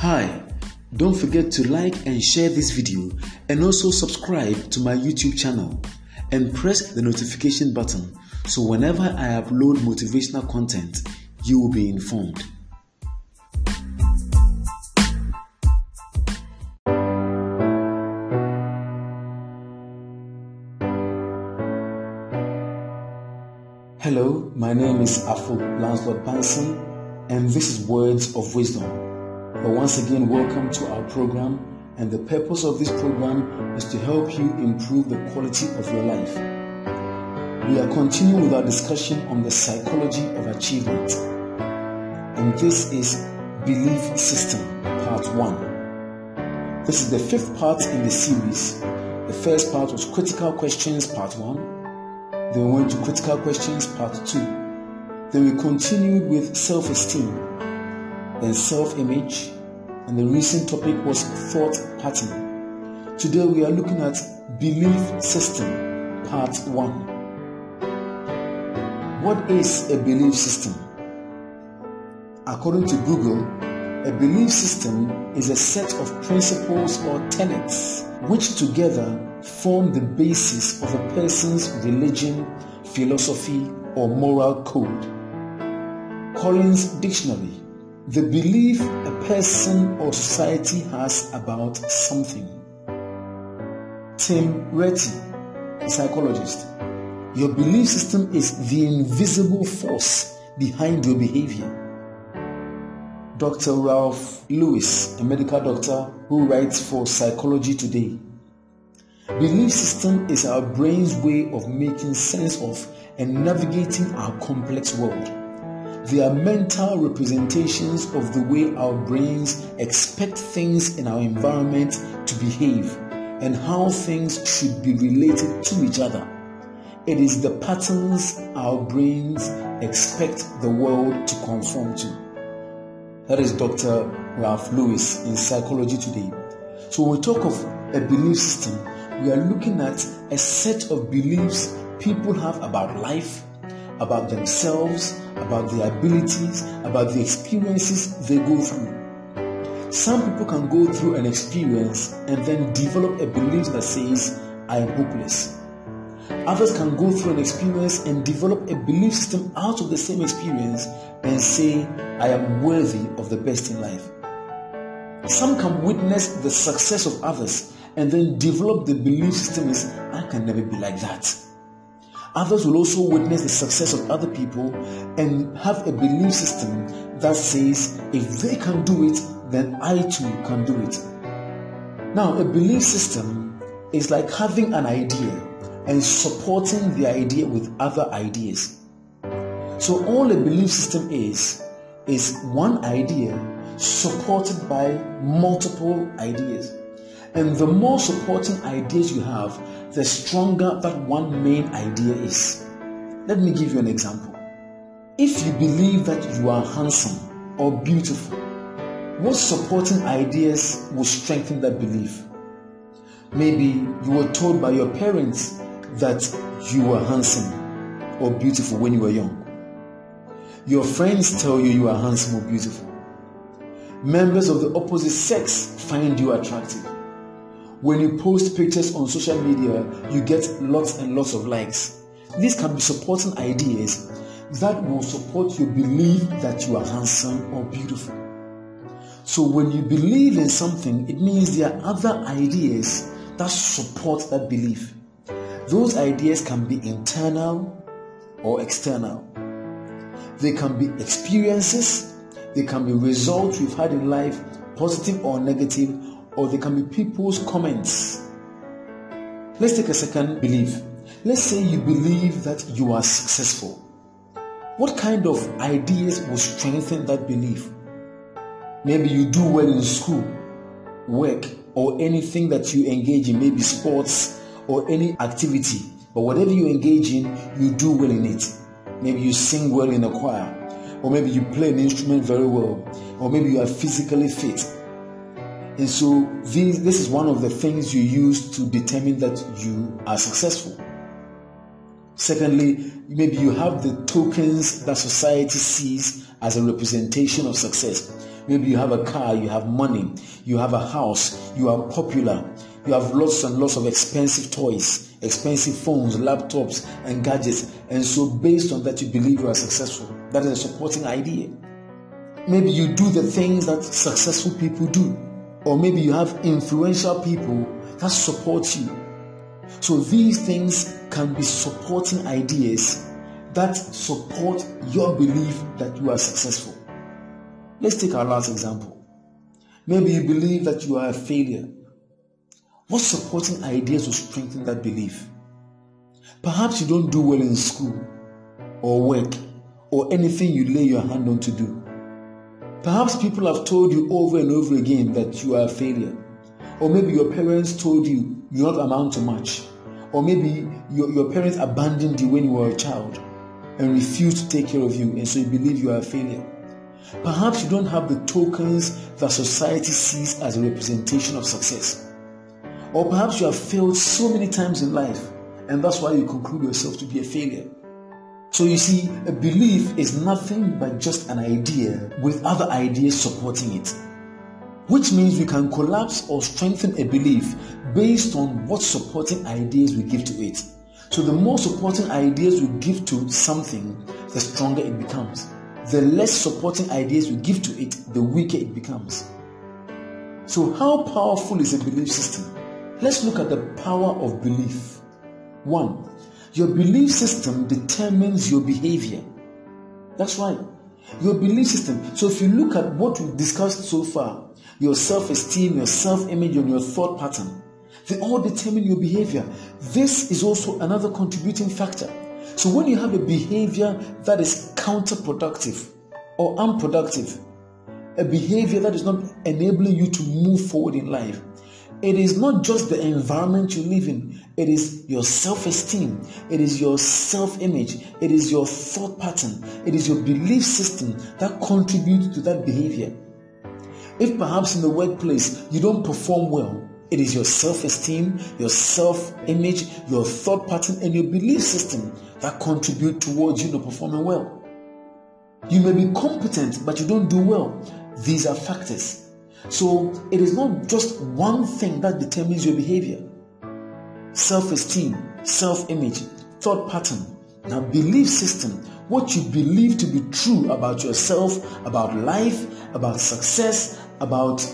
Hi, don't forget to like and share this video and also subscribe to my YouTube channel and press the notification button so whenever I upload motivational content, you will be informed. Hello, my name is Afo Lancelot Banson and this is Words of Wisdom. But once again, welcome to our program, and the purpose of this program is to help you improve the quality of your life. We are continuing with our discussion on the psychology of achievement, and this is Belief System, Part 1. This is the 5th part in the series. The first part was Critical Questions, Part 1. Then we went to Critical Questions, Part 2. Then we continued with Self-Esteem, then Self-Image, and the recent topic was Thought Pattern. Today we are looking at Belief System, Part 1. What is a belief system? According to Google, a belief system is a set of principles or tenets which together form the basis of a person's religion, philosophy, or moral code. Collins Dictionary. The belief a person or society has about something. Tim Retty, a psychologist. Your belief system is the invisible force behind your behavior. Dr. Ralph Lewis, a medical doctor who writes for Psychology Today. Belief system is our brain's way of making sense of and navigating our complex world. They are mental representations of the way our brains expect things in our environment to behave and how things should be related to each other. It is the patterns our brains expect the world to conform to. That is Dr. Ralph Lewis in Psychology Today. So when we talk of a belief system, we are looking at a set of beliefs people have about life, about themselves, about their abilities, about the experiences they go through. Some people can go through an experience and then develop a belief that says, I am hopeless. Others can go through an experience and develop a belief system out of the same experience and say, I am worthy of the best in life. Some can witness the success of others and then develop the belief system is, I can never be like that. Others will also witness the success of other people and have a belief system that says, if they can do it, then I too can do it. Now, a belief system is like having an idea and supporting the idea with other ideas. So all a belief system is one idea supported by multiple ideas. And the more supporting ideas you have, the stronger that one main idea is. Let me give you an example. If you believe that you are handsome or beautiful, what supporting ideas will strengthen that belief? Maybe you were told by your parents that you were handsome or beautiful when you were young. Your friends tell you you are handsome or beautiful. Members of the opposite sex find you attractive. When you post pictures on social media, you get lots and lots of likes. These can be supporting ideas that will support your belief that you are handsome or beautiful. So when you believe in something, it means there are other ideas that support that belief. Those ideas can be internal or external. They can be experiences, they can be results you've had in life, positive or negative, or they can be people's comments. Let's take a second belief. Let's say you believe that you are successful. What kind of ideas will strengthen that belief? Maybe you do well in school, work, or anything that you engage in, maybe sports or any activity. But whatever you engage in, you do well in it. Maybe you sing well in a choir, or maybe you play an instrument very well, or maybe you are physically fit. And so this is one of the things you use to determine that you are successful. Secondly, maybe you have the tokens that society sees as a representation of success. Maybe you have a car, you have money, you have a house, you are popular, you have lots and lots of expensive toys, expensive phones, laptops, and gadgets. And so based on that, you believe you are successful. That is a supporting idea. Maybe you do the things that successful people do. Or maybe you have influential people that support you. So these things can be supporting ideas that support your belief that you are successful. Let's take our last example. Maybe you believe that you are a failure. What supporting ideas will strengthen that belief? Perhaps you don't do well in school or work or anything you lay your hand on to do. Perhaps people have told you over and over again that you are a failure. Or maybe your parents told you you don't amount to much. Or maybe your parents abandoned you when you were a child and refused to take care of you, and so you believe you are a failure. Perhaps you don't have the tokens that society sees as a representation of success. Or perhaps you have failed so many times in life, and that's why you conclude yourself to be a failure. So you see, a belief is nothing but just an idea with other ideas supporting it. Which means we can collapse or strengthen a belief based on what supporting ideas we give to it. So the more supporting ideas we give to something, the stronger it becomes. The less supporting ideas we give to it, the weaker it becomes. So how powerful is a belief system? Let's look at the power of belief. 1. Your belief system determines your behavior. That's right. Your belief system. So if you look at what we've discussed so far, your self-esteem, your self-image, and your thought pattern, they all determine your behavior. This is also another contributing factor. So when you have a behavior that is counterproductive or unproductive, a behavior that is not enabling you to move forward in life, it is not just the environment you live in, it is your self-esteem, it is your self-image, it is your thought pattern, it is your belief system that contributes to that behavior. If perhaps in the workplace you don't perform well, it is your self-esteem, your self-image, your thought pattern, and your belief system that contribute towards you not performing well. You may be competent, but you don't do well. These are factors. So it is not just one thing that determines your behavior. Self-esteem, self-image, thought pattern, now belief system, what you believe to be true about yourself, about life, about success, about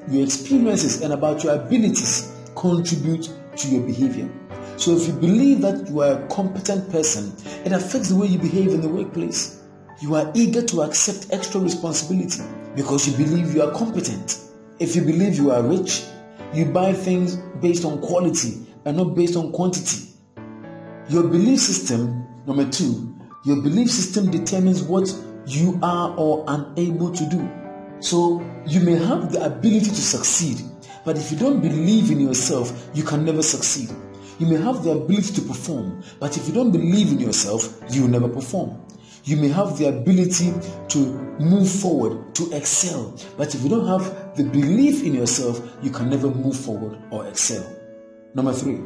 your experiences, and about your abilities contribute to your behavior. So if you believe that you are a competent person, it affects the way you behave in the workplace. You are eager to accept extra responsibility because you believe you are competent. If you believe you are rich, you buy things based on quality and not based on quantity. Your belief system, number 2, your belief system determines what you are or unable to do. So you may have the ability to succeed, but if you don't believe in yourself, you can never succeed. You may have the ability to perform, but if you don't believe in yourself, you will never perform. You may have the ability to move forward, to excel, but if you don't have the belief in yourself, you can never move forward or excel. Number 3,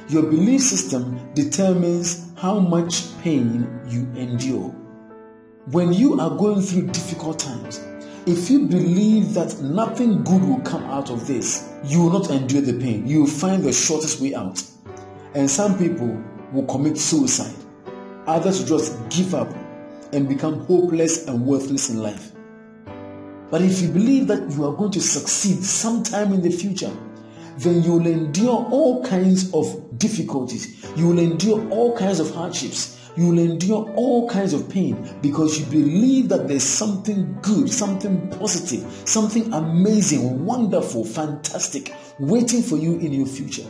your belief system determines how much pain you endure. When you are going through difficult times, if you believe that nothing good will come out of this, you will not endure the pain. You will find the shortest way out. And some people will commit suicide. Others will just give up and become hopeless and worthless in life. But if you believe that you are going to succeed sometime in the future, then you will endure all kinds of difficulties. You will endure all kinds of hardships. You will endure all kinds of pain because you believe that there's something good, something positive, something amazing, wonderful, fantastic waiting for you in your future.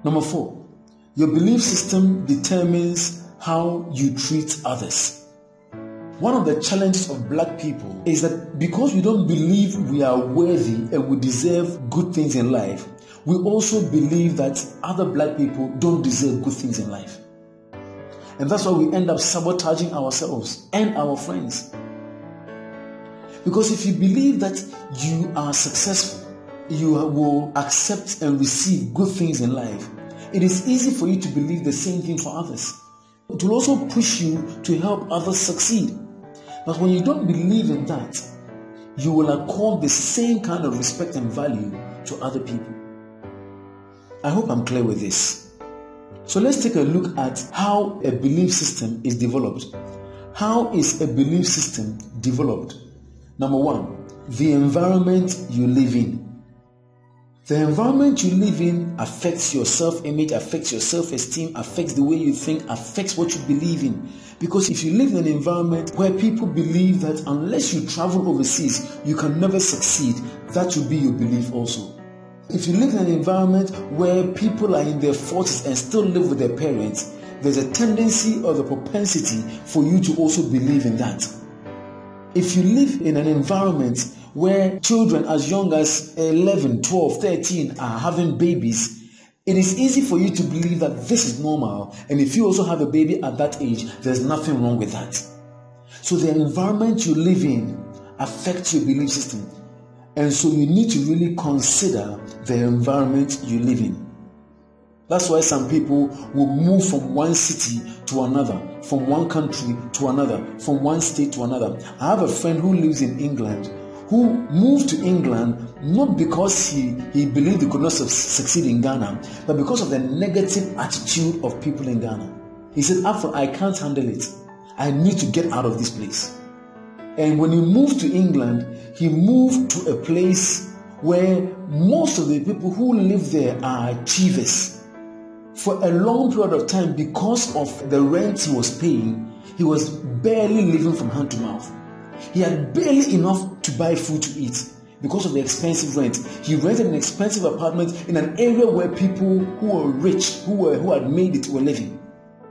Number 4, your belief system determines how you treat others. One of the challenges of black people is that because we don't believe we are worthy and we deserve good things in life, we also believe that other black people don't deserve good things in life. And that's why we end up sabotaging ourselves and our friends. Because if you believe that you are successful, you will accept and receive good things in life, it is easy for you to believe the same thing for others. It will also push you to help others succeed. But when you don't believe in that, you will accord the same kind of respect and value to other people. I hope I'm clear with this. So let's take a look at how a belief system is developed. How is a belief system developed? Number one, the environment you live in. The environment you live in affects your self-image, affects your self-esteem, affects the way you think, affects what you believe in. Because if you live in an environment where people believe that unless you travel overseas, you can never succeed, that will be your belief also. If you live in an environment where people are in their 40s and still live with their parents, there's a tendency or the propensity for you to also believe in that. If you live in an environment where children as young as 11, 12, 13 are having babies, it is easy for you to believe that this is normal, and if you also have a baby at that age, there's nothing wrong with that. So the environment you live in affects your belief system, and so you need to really consider the environment you live in. That's why some people will move from one city to another, from one country to another, from one state to another. I have a friend who lives in England who moved to England not because he believed he could not succeed in Ghana, but because of the negative attitude of people in Ghana. He said, Afro, I can't handle it. I need to get out of this place. And when he moved to England, he moved to a place where most of the people who live there are achievers. For a long period of time, because of the rent he was paying, he was barely living from hand to mouth. He had barely enough to buy food to eat because of the expensive rent. He rented an expensive apartment in an area where people who were rich, who had made it, were living.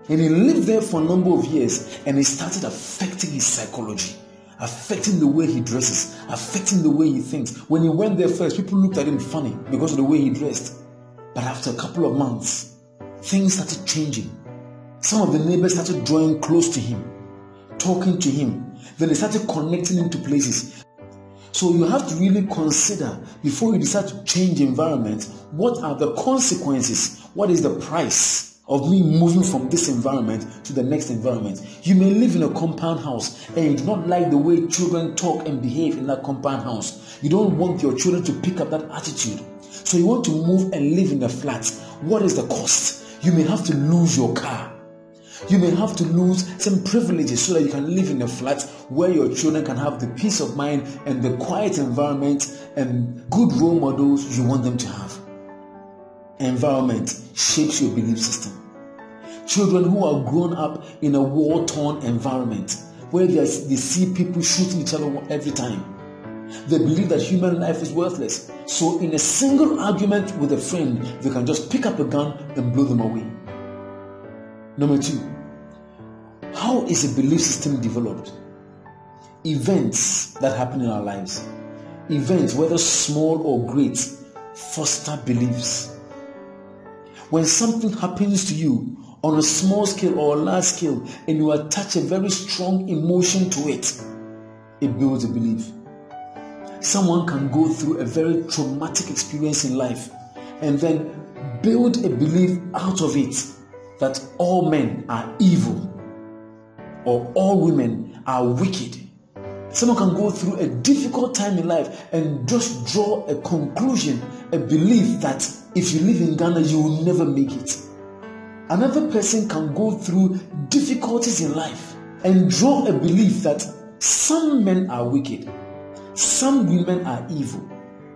And he lived there for a number of years, and it started affecting his psychology, affecting the way he dresses, affecting the way he thinks. When he went there first, people looked at him funny because of the way he dressed. But after a couple of months, things started changing. Some of the neighbors started drawing close to him, talking to him. Then they started connecting him to places. So you have to really consider, before you decide to change environment, what are the consequences? What is the price of me moving from this environment to the next environment? You may live in a compound house and you do not like the way children talk and behave in that compound house. You don't want your children to pick up that attitude. So you want to move and live in a flat. What is the cost? You may have to lose your car. You may have to lose some privileges so that you can live in a flat where your children can have the peace of mind and the quiet environment and good role models you want them to have. Environment shapes your belief system. Children who are grown up in a war-torn environment where they see people shooting each other every time, they believe that human life is worthless. So in a single argument with a friend, they can just pick up a gun and blow them away. Number two, how is a belief system developed? Events that happen in our lives, events, whether small or great, foster beliefs. When something happens to you on a small scale or a large scale and you attach a very strong emotion to it, it builds a belief. Someone can go through a very traumatic experience in life and then build a belief out of it that all men are evil or all women are wicked. Someone can go through a difficult time in life and just draw a conclusion, a belief that if you live in Ghana, you will never make it. Another person can go through difficulties in life and draw a belief that some men are wicked, some women are evil,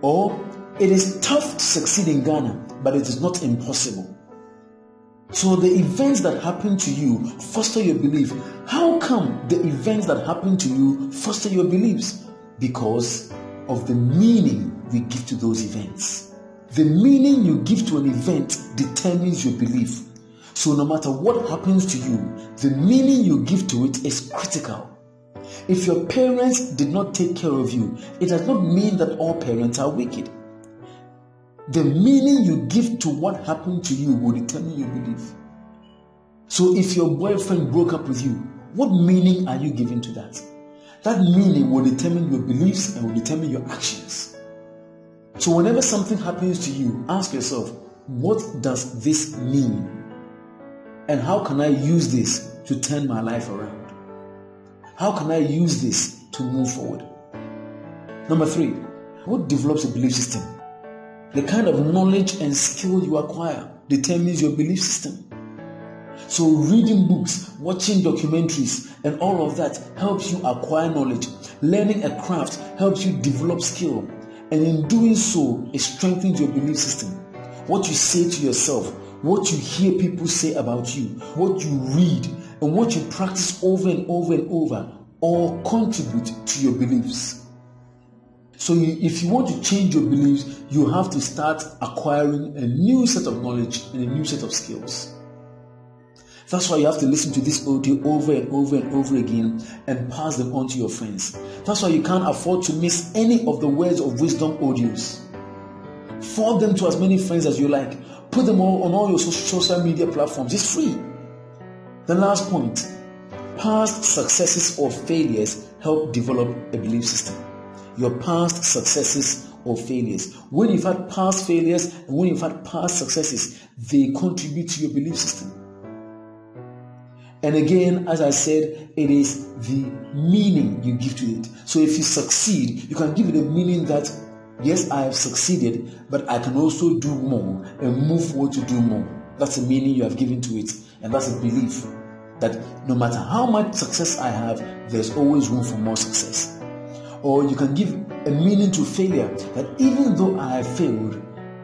or it is tough to succeed in Ghana, but it is not impossible. So the events that happen to you foster your belief. How come the events that happen to you foster your beliefs? Because of the meaning we give to those events. The meaning you give to an event determines your belief. So no matter what happens to you, the meaning you give to it is critical. If your parents did not take care of you, it does not mean that all parents are wicked. The meaning you give to what happened to you will determine your belief. So if your boyfriend broke up with you, what meaning are you giving to that? That meaning will determine your beliefs and will determine your actions. So whenever something happens to you, ask yourself, what does this mean? And how can I use this to turn my life around? How can I use this to move forward? Number 3, what develops a belief system? The kind of knowledge and skill you acquire determines your belief system. So reading books, watching documentaries, and all of that helps you acquire knowledge. Learning a craft helps you develop skill. And in doing so, it strengthens your belief system. What you say to yourself, what you hear people say about you, what you read, and what you practice over and over and over all contribute to your beliefs. So if you want to change your beliefs, you have to start acquiring a new set of knowledge and a new set of skills. That's why you have to listen to this audio over and over and over again and pass them on to your friends. That's why you can't afford to miss any of the words of wisdom audios. Forward them to as many friends as you like. Put them all on all your social media platforms. It's free. The last point, past successes or failures help develop a belief system. Your past successes or failures. When you've had past failures and when you've had past successes, they contribute to your belief system. And again, as I said, it is the meaning you give to it. So if you succeed, you can give it a meaning that, yes, I have succeeded, but I can also do more and move forward to do more. That's the meaning you have given to it. And that's a belief that no matter how much success I have, there's always room for more success. Or you can give a meaning to failure, that even though I have failed,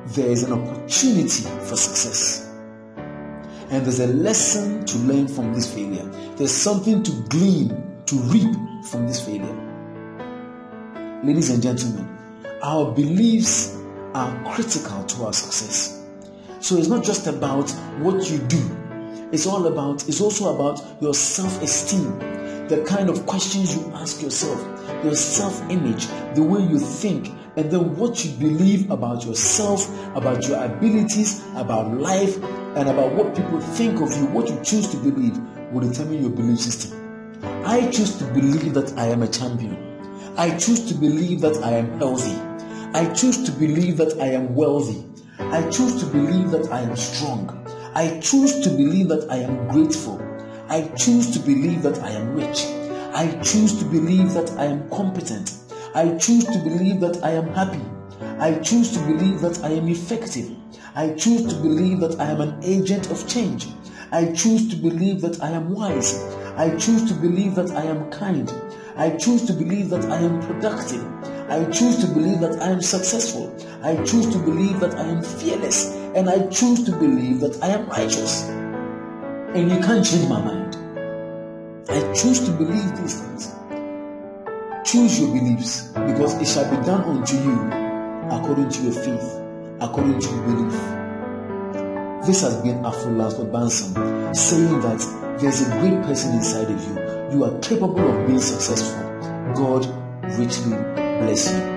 there is an opportunity for success. And there's a lesson to learn from this failure. There's something to glean, to reap from this failure. Ladies and gentlemen, our beliefs are critical to our success. So it's not just about what you do. It's also about your self-esteem, the kind of questions you ask yourself, your self-image, the way you think, and then what you believe about yourself, about your abilities, about life, and about what people think of you. What you choose to believe will determine your belief system. I choose to believe that I am a champion. I choose to believe that I am healthy. I choose to believe that I am wealthy. I choose to believe that I am strong. I choose to believe that I am grateful. I choose to believe that I am rich. I choose to believe that I am competent. I choose to believe that I am happy. I choose to believe that I am effective. I choose to believe that I am an agent of change. I choose to believe that I am wise. I choose to believe that I am kind. I choose to believe that I am productive. I choose to believe that I am successful. I choose to believe that I am fearless. And I choose to believe that I am righteous. And you can't change my mind. I choose to believe these things. Choose your beliefs, because it shall be done unto you according to your faith, according to your belief. This has been Afro Lansford Bansam, saying that there's a great person inside of you. You are capable of being successful. God richly bless you.